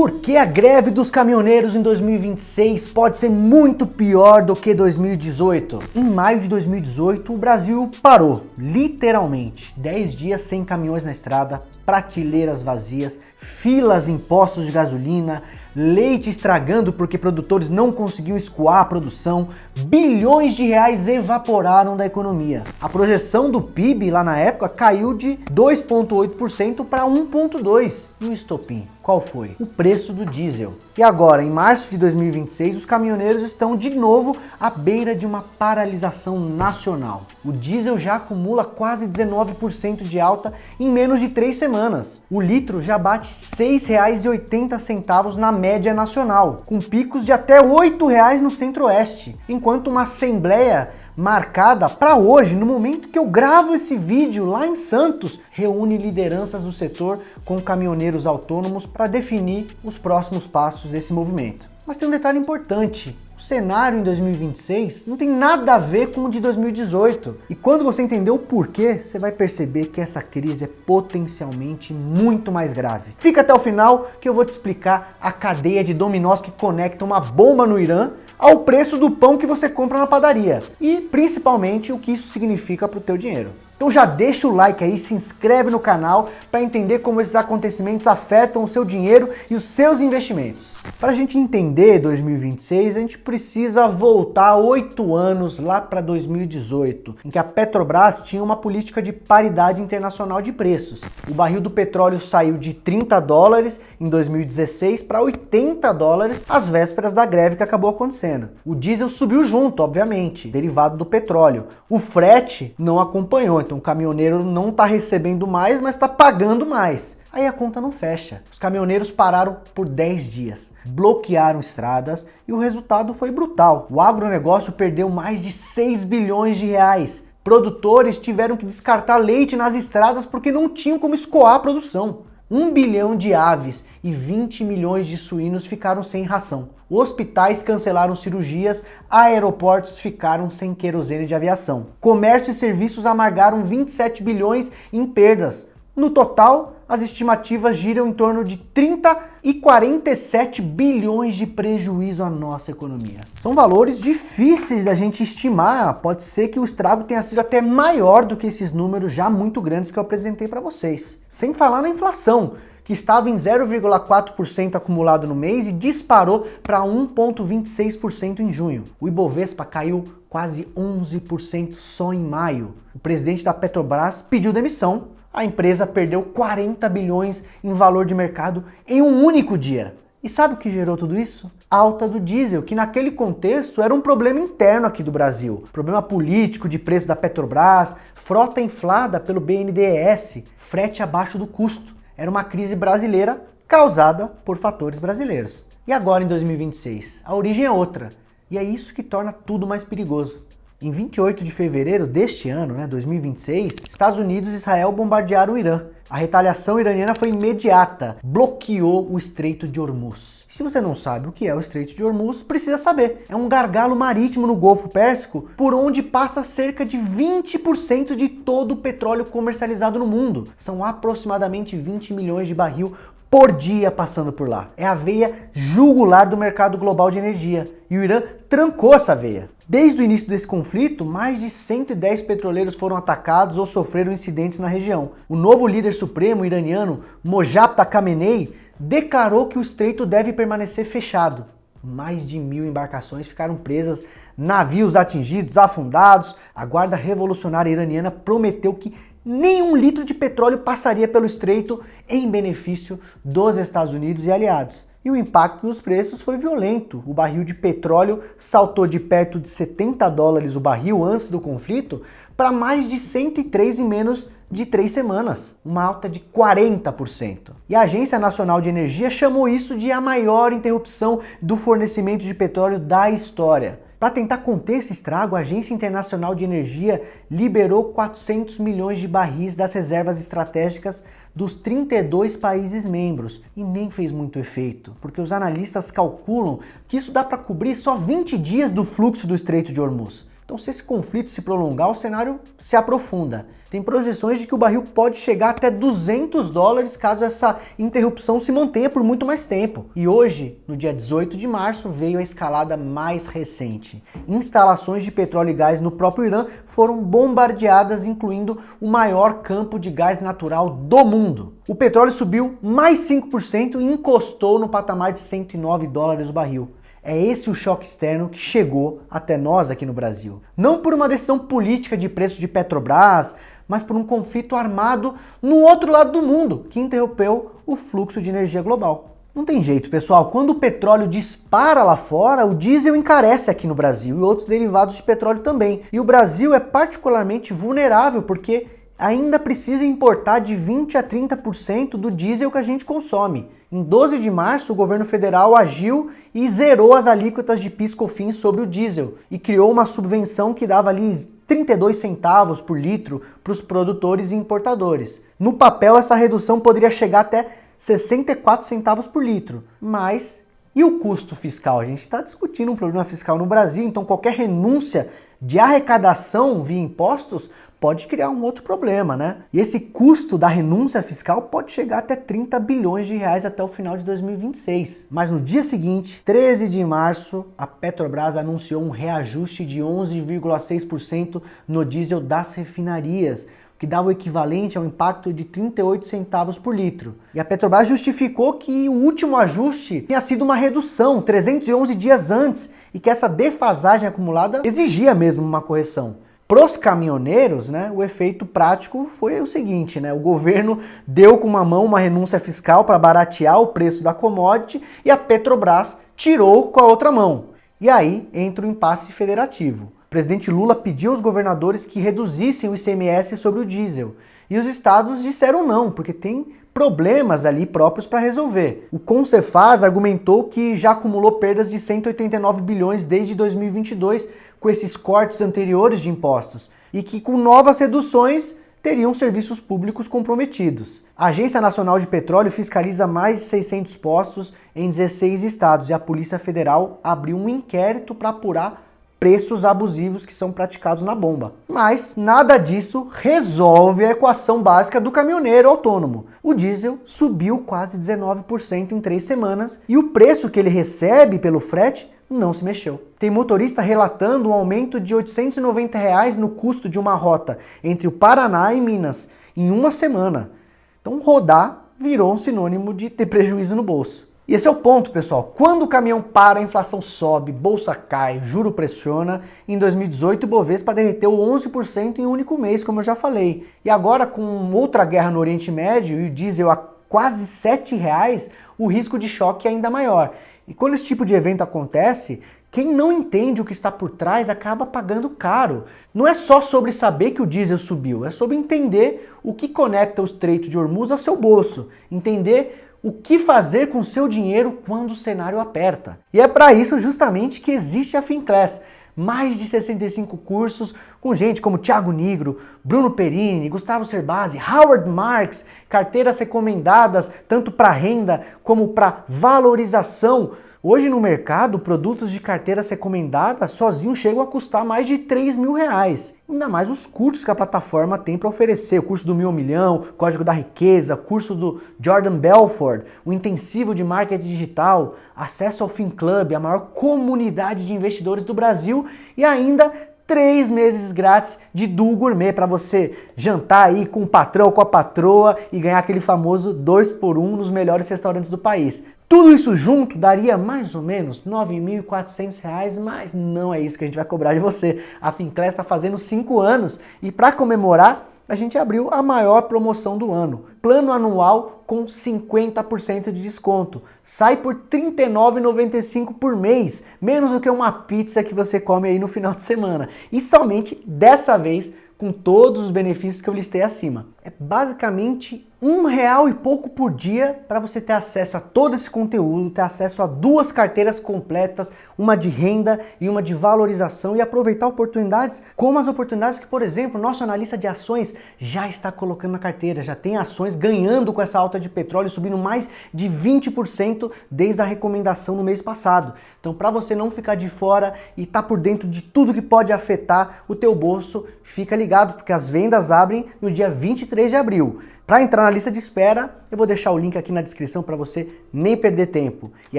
Por que a greve dos caminhoneiros em 2026 pode ser muito pior do que 2018? Em maio de 2018, o Brasil parou, literalmente. 10 dias sem caminhões na estrada, prateleiras vazias, filas em postos de gasolina, leite estragando porque produtores não conseguiam escoar a produção, bilhões de reais evaporaram da economia. A projeção do PIB lá na época caiu de 2,8% para 1,2%. E o estopim? Qual foi? O preço do diesel. E agora, em março de 2026, os caminhoneiros estão de novo à beira de uma paralisação nacional. O diesel já acumula quase 19% de alta em menos de 3 semanas. O litro já bate R$ 6,80 na média nacional, com picos de até R$ 8,00 no Centro-Oeste, enquanto uma assembleia marcada para hoje, no momento que eu gravo esse vídeo lá em Santos, reúne lideranças do setor com caminhoneiros autônomos para definir os próximos passos desse movimento. Mas tem um detalhe importante: o cenário em 2026 não tem nada a ver com o de 2018. E quando você entender o porquê, você vai perceber que essa crise é potencialmente muito mais grave. Fica até o final que eu vou te explicar a cadeia de dominós que conecta uma bomba no Irã ao preço do pão que você compra na padaria e principalmente o que isso significa para o teu dinheiro. Então já deixa o like aí, se inscreve no canal para entender como esses acontecimentos afetam o seu dinheiro e os seus investimentos. Para a gente entender 2026, a gente precisa voltar 8 anos lá para 2018, em que a Petrobras tinha uma política de paridade internacional de preços. O barril do petróleo saiu de $30 em 2016 para $80 às vésperas da greve que acabou acontecendo. O diesel subiu junto, obviamente, derivado do petróleo. O frete não acompanhou, então o caminhoneiro não está recebendo mais, mas está pagando mais. Aí a conta não fecha. Os caminhoneiros pararam por 10 dias, bloquearam estradas e o resultado foi brutal. O agronegócio perdeu mais de 6 bilhões de reais. Produtores tiveram que descartar leite nas estradas porque não tinham como escoar a produção. 1 bilhão de aves e 20 milhões de suínos ficaram sem ração. Hospitais cancelaram cirurgias, aeroportos ficaram sem querosene de aviação. Comércio e serviços amargaram 27 bilhões em perdas. No total, as estimativas giram em torno de 30 e 47 bilhões de prejuízo à nossa economia. São valores difíceis da gente estimar, pode ser que o estrago tenha sido até maior do que esses números já muito grandes que eu apresentei para vocês. Sem falar na inflação, que estava em 0,4% acumulado no mês e disparou para 1,26% em junho. O Ibovespa caiu quase 11% só em maio. O presidente da Petrobras pediu demissão. A empresa perdeu 40 bilhões em valor de mercado em um único dia. E sabe o que gerou tudo isso? Alta do diesel, que naquele contexto era um problema interno aqui do Brasil. Problema político de preço da Petrobras, frota inflada pelo BNDES, frete abaixo do custo. Era uma crise brasileira causada por fatores brasileiros. E agora em 2026? A origem é outra. E é isso que torna tudo mais perigoso. Em 28 de fevereiro deste ano, 2026, Estados Unidos e Israel bombardearam o Irã. A retaliação iraniana foi imediata, bloqueou o Estreito de Hormuz. Se você não sabe o que é o Estreito de Hormuz, precisa saber. É um gargalo marítimo no Golfo Pérsico por onde passa cerca de 20% de todo o petróleo comercializado no mundo. São aproximadamente 20 milhões de barril por dia passando por lá. É a veia jugular do mercado global de energia. E o Irã trancou essa veia. Desde o início desse conflito, mais de 110 petroleiros foram atacados ou sofreram incidentes na região. O novo líder supremo iraniano, Mojtaba Khamenei, declarou que o estreito deve permanecer fechado. Mais de 1.000 embarcações ficaram presas, navios atingidos, afundados. A Guarda Revolucionária Iraniana prometeu que nenhum litro de petróleo passaria pelo estreito em benefício dos Estados Unidos e aliados. E o impacto nos preços foi violento. O barril de petróleo saltou de perto de $70 o barril antes do conflito para mais de 103 em menos de 3 semanas, uma alta de 40%. E a Agência Nacional de Energia chamou isso de a maior interrupção do fornecimento de petróleo da história. Para tentar conter esse estrago, a Agência Internacional de Energia liberou 400 milhões de barris das reservas estratégicas dos 32 países membros. E nem fez muito efeito, porque os analistas calculam que isso dá para cobrir só 20 dias do fluxo do Estreito de Hormuz. Então, se esse conflito se prolongar, o cenário se aprofunda. Tem projeções de que o barril pode chegar até $200 caso essa interrupção se mantenha por muito mais tempo. E hoje, no dia 18 de março, veio a escalada mais recente. Instalações de petróleo e gás no próprio Irã foram bombardeadas, incluindo o maior campo de gás natural do mundo. O petróleo subiu mais 5% e encostou no patamar de $109 o barril. É esse o choque externo que chegou até nós aqui no Brasil. Não por uma decisão política de preço de Petrobras, mas por um conflito armado no outro lado do mundo, que interrompeu o fluxo de energia global. Não tem jeito, pessoal. Quando o petróleo dispara lá fora, o diesel encarece aqui no Brasil e outros derivados de petróleo também. E o Brasil é particularmente vulnerável porque ainda precisa importar de 20% a 30% do diesel que a gente consome. Em 12 de março, o governo federal agiu e zerou as alíquotas de PIS/COFINS sobre o diesel e criou uma subvenção que dava ali 32 centavos por litro para os produtores e importadores. No papel, essa redução poderia chegar até 64 centavos por litro, mas e o custo fiscal? A gente está discutindo um problema fiscal no Brasil, então qualquer renúncia de arrecadação via impostos pode criar um outro problema, né? E esse custo da renúncia fiscal pode chegar até 30 bilhões de reais até o final de 2026. Mas no dia seguinte, 13 de março, a Petrobras anunciou um reajuste de 11,6% no diesel das refinarias, que dava o equivalente ao impacto de 38 centavos por litro. E a Petrobras justificou que o último ajuste tinha sido uma redução 311 dias antes e que essa defasagem acumulada exigia mesmo uma correção. Para os caminhoneiros, né, o efeito prático foi o seguinte, né, o governo deu com uma mão uma renúncia fiscal para baratear o preço da commodity e a Petrobras tirou com a outra mão. E aí entra o impasse federativo. O presidente Lula pediu aos governadores que reduzissem o ICMS sobre o diesel. E os estados disseram não, porque tem problemas ali próprios para resolver. O Concefaz argumentou que já acumulou perdas de 189 bilhões desde 2022 com esses cortes anteriores de impostos e que com novas reduções teriam serviços públicos comprometidos. A Agência Nacional de Petróleo fiscaliza mais de 600 postos em 16 estados e a Polícia Federal abriu um inquérito para apurar preços abusivos que são praticados na bomba. Mas nada disso resolve a equação básica do caminhoneiro autônomo. O diesel subiu quase 19% em 3 semanas e o preço que ele recebe pelo frete não se mexeu. Tem motorista relatando um aumento de R$ 890 no custo de uma rota entre o Paraná e Minas em uma semana. Então rodar virou um sinônimo de ter prejuízo no bolso. E esse é o ponto, pessoal. Quando o caminhão para, a inflação sobe, bolsa cai, juro pressiona. Em 2018, o Bovespa derreteu 11% em um único mês, como eu já falei. E agora, com outra guerra no Oriente Médio e o diesel a quase R$ 7,00, o risco de choque é ainda maior. E quando esse tipo de evento acontece, quem não entende o que está por trás acaba pagando caro. Não é só sobre saber que o diesel subiu, é sobre entender o que conecta o Estreito de Hormuz ao seu bolso. Entender o que fazer com o seu dinheiro quando o cenário aperta. E é para isso justamente que existe a Finclass. Mais de 65 cursos com gente como Thiago Nigro, Bruno Perini, Gustavo Cerbasi, Howard Marks, carteiras recomendadas tanto para renda como para valorização. Hoje no mercado, produtos de carteiras recomendadas sozinhos chegam a custar mais de R$ 3.000. Ainda mais os cursos que a plataforma tem para oferecer. O curso do 1.000 milhão, Código da Riqueza, curso do Jordan Belfort, o intensivo de marketing digital, acesso ao FinClub, a maior comunidade de investidores do Brasil e ainda 3 meses grátis de Duo Gourmet para você jantar aí com o patrão ou com a patroa e ganhar aquele famoso 2x1 nos melhores restaurantes do país. Tudo isso junto daria mais ou menos R$ 9.400, mas não é isso que a gente vai cobrar de você. A Finclass está fazendo 5 anos e para comemorar a gente abriu a maior promoção do ano. Plano anual com 50% de desconto. Sai por R$ 39,95 por mês, menos do que uma pizza que você come aí no final de semana. E somente dessa vez com todos os benefícios que eu listei acima. É basicamente R$1 e pouco por dia para você ter acesso a todo esse conteúdo, ter acesso a 2 carteiras completas, uma de renda e uma de valorização e aproveitar oportunidades como as oportunidades que, por exemplo, nosso analista de ações já está colocando na carteira, já tem ações ganhando com essa alta de petróleo, subindo mais de 20% desde a recomendação no mês passado. Então, para você não ficar de fora e estar por dentro de tudo que pode afetar o teu bolso, fica ligado, porque as vendas abrem no dia 23 de abril. Para entrar na lista de espera, eu vou deixar o link aqui na descrição para você nem perder tempo. E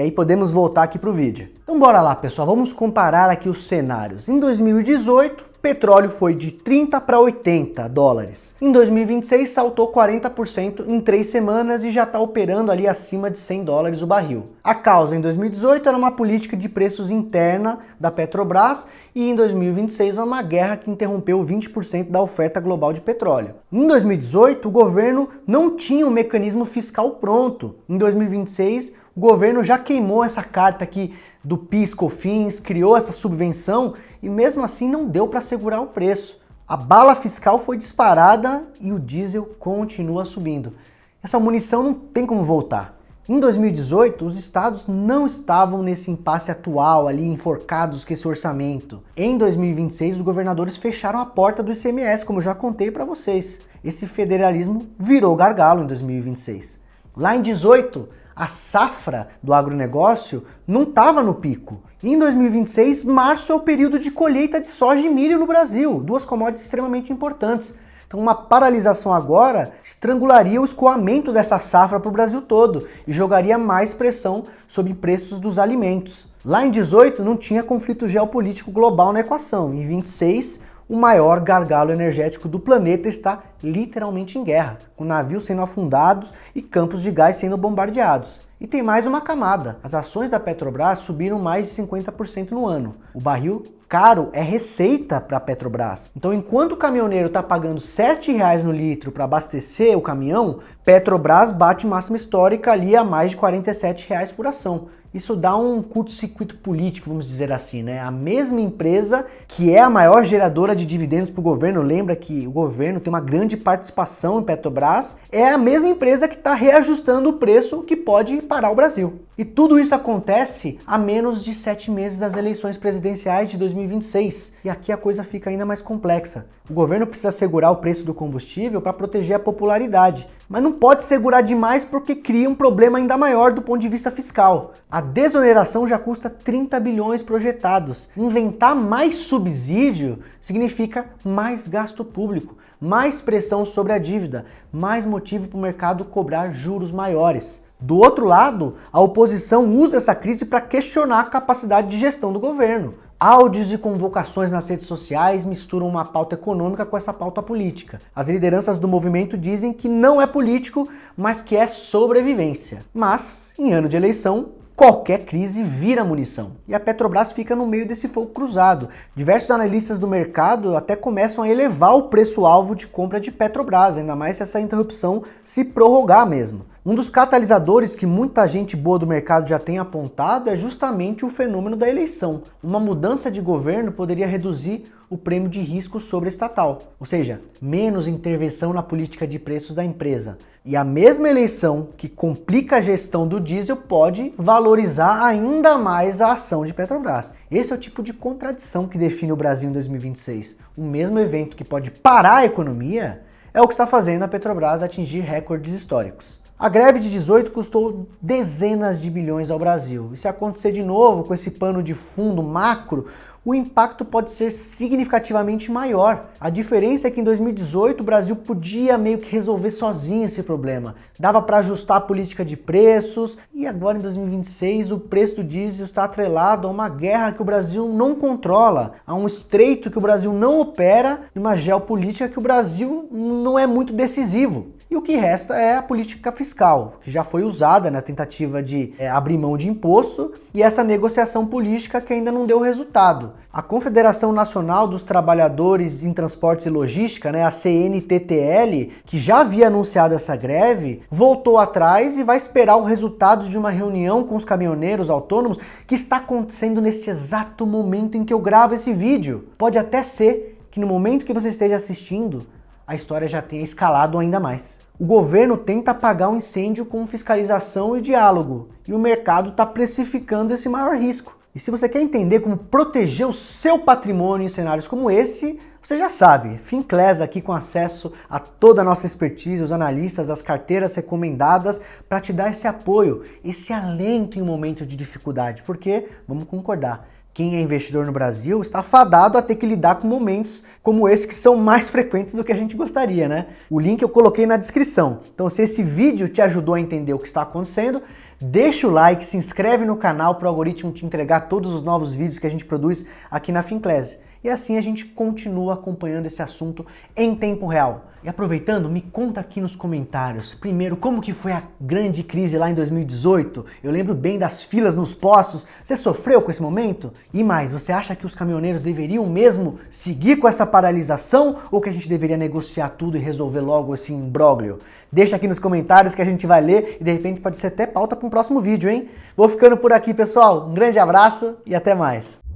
aí podemos voltar aqui para o vídeo. Então bora lá, pessoal, vamos comparar aqui os cenários. Em 2018, petróleo foi de 30 para 80 dólares. Em 2026 saltou 40% em 3 semanas e já está operando ali acima de 100 dólares o barril. A causa em 2018 era uma política de preços interna da Petrobras e em 2026 uma guerra que interrompeu 20% da oferta global de petróleo. Em 2018 o governo não tinha um mecanismo fiscal pronto. Em 2026 o governo já queimou essa carta aqui do PIS/COFINS, criou essa subvenção e mesmo assim não deu para segurar o preço. A bala fiscal foi disparada e o diesel continua subindo. Essa munição não tem como voltar. Em 2018, os estados não estavam nesse impasse atual ali, enforcados com esse orçamento. Em 2026, os governadores fecharam a porta do ICMS, como eu já contei para vocês. Esse federalismo virou gargalo em 2026. Lá em 2018, a safra do agronegócio não estava no pico. Em 2026, março é o período de colheita de soja e milho no Brasil, 2 commodities extremamente importantes. Então uma paralisação agora estrangularia o escoamento dessa safra para o Brasil todo e jogaria mais pressão sobre preços dos alimentos. Lá em 2018 não tinha conflito geopolítico global na equação. Em 2026, o maior gargalo energético do planeta está literalmente em guerra, com navios sendo afundados e campos de gás sendo bombardeados. E tem mais uma camada. As ações da Petrobras subiram mais de 50% no ano. O barril caro é receita para a Petrobras. Então, enquanto o caminhoneiro está pagando R$7 no litro para abastecer o caminhão, Petrobras bate máxima histórica ali a mais de R$47 por ação. Isso dá um curto-circuito político, vamos dizer assim, né? A mesma empresa que é a maior geradora de dividendos para o governo, lembra que o governo tem uma grande participação em Petrobras, é a mesma empresa que está reajustando o preço que pode parar o Brasil. E tudo isso acontece a menos de 7 meses das eleições presidenciais de 2026. E aqui a coisa fica ainda mais complexa. O governo precisa segurar o preço do combustível para proteger a popularidade, mas não pode segurar demais porque cria um problema ainda maior do ponto de vista fiscal. A desoneração já custa 30 bilhões projetados. Inventar mais subsídio significa mais gasto público, mais pressão sobre a dívida, mais motivo para o mercado cobrar juros maiores. Do outro lado, a oposição usa essa crise para questionar a capacidade de gestão do governo. Áudios e convocações nas redes sociais misturam uma pauta econômica com essa pauta política. As lideranças do movimento dizem que não é político, mas que é sobrevivência. Mas, em ano de eleição, qualquer crise vira munição. E a Petrobras fica no meio desse fogo cruzado. Diversos analistas do mercado até começam a elevar o preço-alvo de compra de Petrobras, ainda mais se essa interrupção se prorrogar mesmo. Um dos catalisadores que muita gente boa do mercado já tem apontado é justamente o fenômeno da eleição. Uma mudança de governo poderia reduzir o prêmio de risco sobre a estatal, ou seja, menos intervenção na política de preços da empresa. E a mesma eleição que complica a gestão do diesel pode valorizar ainda mais a ação de Petrobras. Esse é o tipo de contradição que define o Brasil em 2026. O mesmo evento que pode parar a economia é o que está fazendo a Petrobras atingir recordes históricos. A greve de 18 custou dezenas de bilhões ao Brasil. E se acontecer de novo com esse pano de fundo macro, o impacto pode ser significativamente maior. A diferença é que em 2018 o Brasil podia meio que resolver sozinho esse problema. Dava para ajustar a política de preços e agora em 2026 o preço do diesel está atrelado a uma guerra que o Brasil não controla, a um estreito que o Brasil não opera e uma geopolítica que o Brasil não é muito decisivo. E o que resta é a política fiscal, que já foi usada na tentativa de abrir mão de imposto e essa negociação política que ainda não deu resultado. A Confederação Nacional dos Trabalhadores em Transportes e Logística, a CNTTL, que já havia anunciado essa greve, voltou atrás e vai esperar o resultado de uma reunião com os caminhoneiros autônomos que está acontecendo neste exato momento em que eu gravo esse vídeo. Pode até ser que no momento que você esteja assistindo, a história já tenha escalado ainda mais. O governo tenta apagar o incêndio com fiscalização e diálogo, e o mercado está precificando esse maior risco. E se você quer entender como proteger o seu patrimônio em cenários como esse, você já sabe, Finclass aqui com acesso a toda a nossa expertise, os analistas, as carteiras recomendadas para te dar esse apoio, esse alento em um momento de dificuldade, porque, vamos concordar, quem é investidor no Brasil está fadado a ter que lidar com momentos como esse que são mais frequentes do que a gente gostaria, né? O link eu coloquei na descrição. Então, se esse vídeo te ajudou a entender o que está acontecendo, deixa o like, se inscreve no canal para o algoritmo te entregar todos os novos vídeos que a gente produz aqui na Finclass. E assim a gente continua acompanhando esse assunto em tempo real. E aproveitando, me conta aqui nos comentários, primeiro, como que foi a grande crise lá em 2018? Eu lembro bem das filas nos postos, você sofreu com esse momento? E mais, você acha que os caminhoneiros deveriam mesmo seguir com essa paralisação ou que a gente deveria negociar tudo e resolver logo esse imbróglio? Deixa aqui nos comentários que a gente vai ler e de repente pode ser até pauta para um próximo vídeo, hein? Vou ficando por aqui, pessoal. Um grande abraço e até mais.